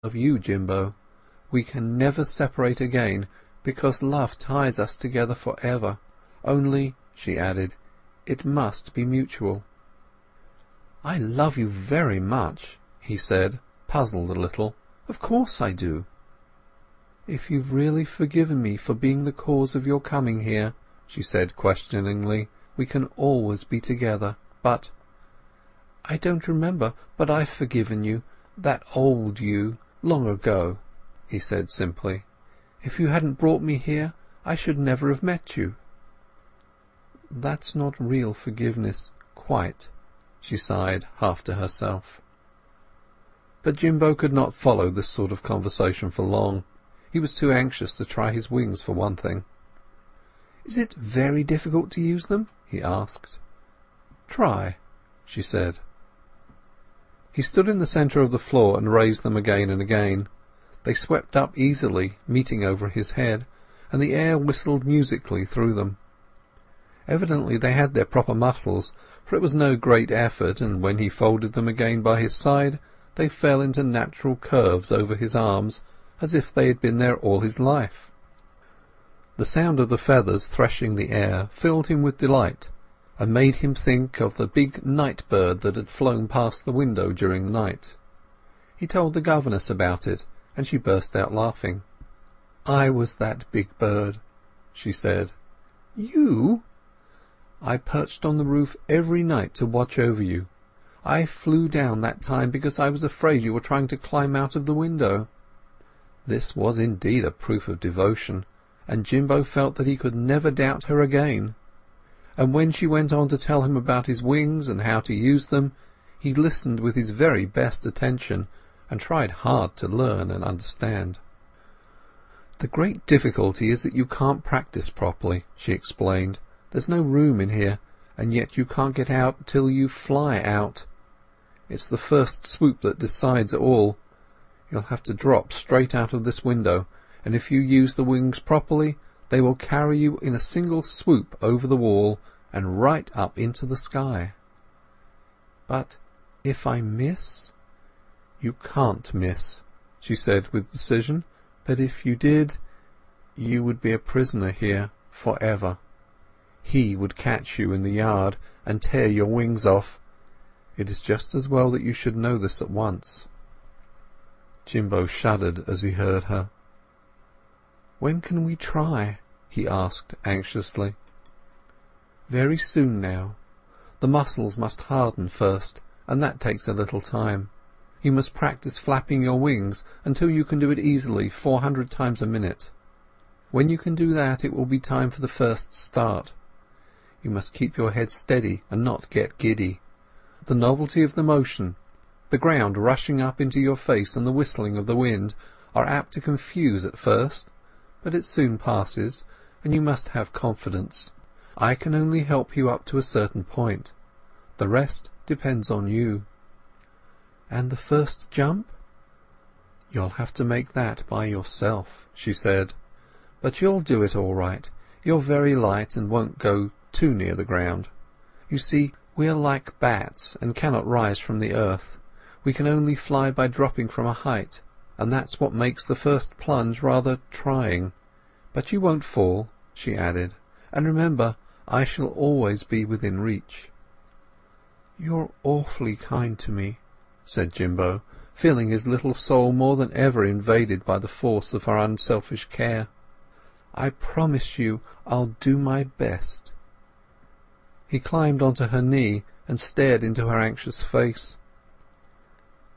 of you, Jimbo. We can never separate again, because love ties us together forever. Only," she added, "it must be mutual." "I love you very much," he said, puzzled a little. "Of course I do." "If you've really forgiven me for being the cause of your coming here," she said questioningly, "we can always be together. But—" "I don't remember, but I've forgiven you, that old you, long ago," he said simply. "If you hadn't brought me here, I should never have met you." "That's not real forgiveness, quite," she sighed, half to herself. But Jimbo could not follow this sort of conversation for long. He was too anxious to try his wings, for one thing. "Is it very difficult to use them?" he asked. "Try," she said. He stood in the centre of the floor and raised them again and again. They swept up easily, meeting over his head, and the air whistled musically through them. Evidently they had their proper muscles, for it was no great effort, and when he folded them again by his side they fell into natural curves over his arms, as if they had been there all his life. The sound of the feathers threshing the air filled him with delight, and made him think of the big night bird that had flown past the window during the night. He told the governess about it, and she burst out laughing. "I was that big bird," she said. "You?" "I perched on the roof every night to watch over you. I flew down that time because I was afraid you were trying to climb out of the window." This was indeed a proof of devotion, and Jimbo felt that he could never doubt her again. And when she went on to tell him about his wings and how to use them, he listened with his very best attention, and tried hard to learn and understand. "The great difficulty is that you can't practice properly," she explained. "There's no room in here, and yet you can't get out till you fly out. It's the first swoop that decides it all. You'll have to drop straight out of this window, and if you use the wings properly, they will carry you in a single swoop over the wall and right up into the sky." "But if I miss?" "You can't miss," she said with decision. "But if you did, you would be a prisoner here forever. He would catch you in the yard and tear your wings off. It is just as well that you should know this at once." Jimbo shuddered as he heard her. "When can we try?" he asked anxiously. "Very soon now. The muscles must harden first, and that takes a little time. You must practice flapping your wings until you can do it easily 400 times a minute. When you can do that, it will be time for the first start. You must keep your head steady and not get giddy. The novelty of the motion, the ground rushing up into your face and the whistling of the wind are apt to confuse at first, but it soon passes, and you must have confidence. I can only help you up to a certain point. The rest depends on you." "And the first jump?" "You'll have to make that by yourself," she said. "But you'll do it all right. You're very light and won't go too near the ground. You see, we are like bats and cannot rise from the earth. We can only fly by dropping from a height, and that's what makes the first plunge rather trying. But you won't fall," she added, "and remember, I shall always be within reach." "You're awfully kind to me," said Jimbo, feeling his little soul more than ever invaded by the force of her unselfish care. "I promise you I'll do my best." He climbed onto her knee and stared into her anxious face.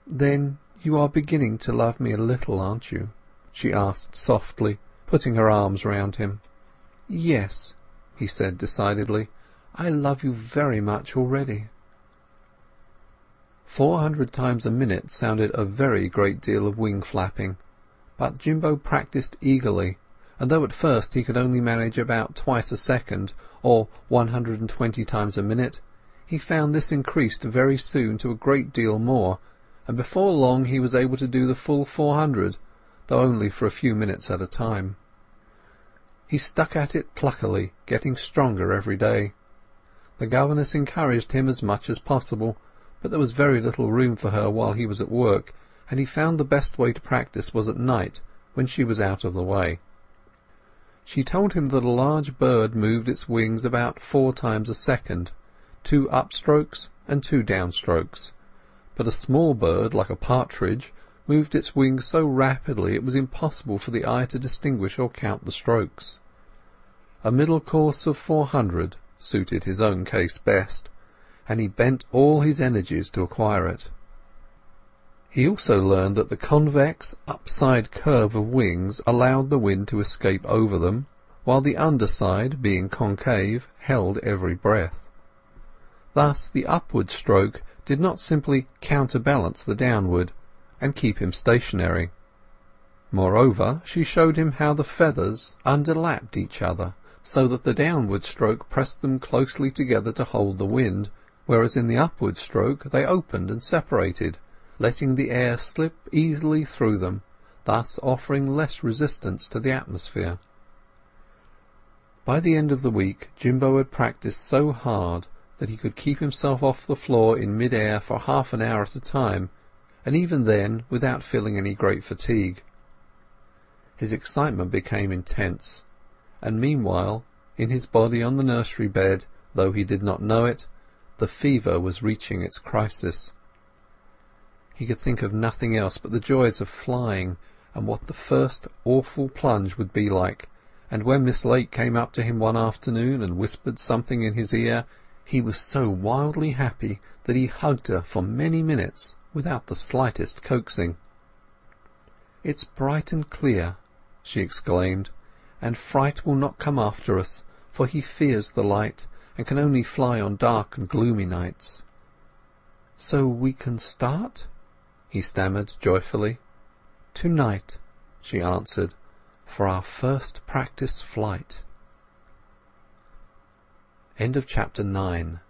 "Then you are beginning to love me a little, aren't you?" she asked softly, putting her arms round him. "Yes," he said decidedly. "I love you very much already." 400 times a minute sounded a very great deal of wing flapping, but Jimbo practised eagerly, and though at first he could only manage about twice a second, or 120 times a minute, he found this increased very soon to a great deal more, and before long he was able to do the full 400, though only for a few minutes at a time. He stuck at it pluckily, getting stronger every day. The governess encouraged him as much as possible, but there was very little room for her while he was at work, and he found the best way to practice was at night, when she was out of the way. She told him that a large bird moved its wings about 4 times a second, 2 upstrokes and 2 downstrokes, but a small bird, like a partridge, moved its wings so rapidly it was impossible for the eye to distinguish or count the strokes. A middle course of 400 suited his own case best, and he bent all his energies to acquire it. He also learned that the convex upside curve of wings allowed the wind to escape over them, while the underside, being concave, held every breath. Thus the upward stroke did not simply counterbalance the downward, and keep him stationary. Moreover, she showed him how the feathers underlapped each other, so that the downward stroke pressed them closely together to hold the wind, whereas in the upward stroke they opened and separated, letting the air slip easily through them, thus offering less resistance to the atmosphere. By the end of the week Jimbo had practised so hard that he could keep himself off the floor in mid-air for half an hour at a time, and even then without feeling any great fatigue. His excitement became intense, and meanwhile, in his body on the nursery bed, though he did not know it, the fever was reaching its crisis. He could think of nothing else but the joys of flying, and what the first awful plunge would be like, and when Miss Lake came up to him one afternoon and whispered something in his ear, he was so wildly happy that he hugged her for many minutes without the slightest coaxing. "It's bright and clear," she exclaimed, "and Fright will not come after us, for he fears the light, and can only fly on dark and gloomy nights." "So we can start?" he stammered joyfully. "To-night," she answered, "for our first practice flight." End of chapter 9.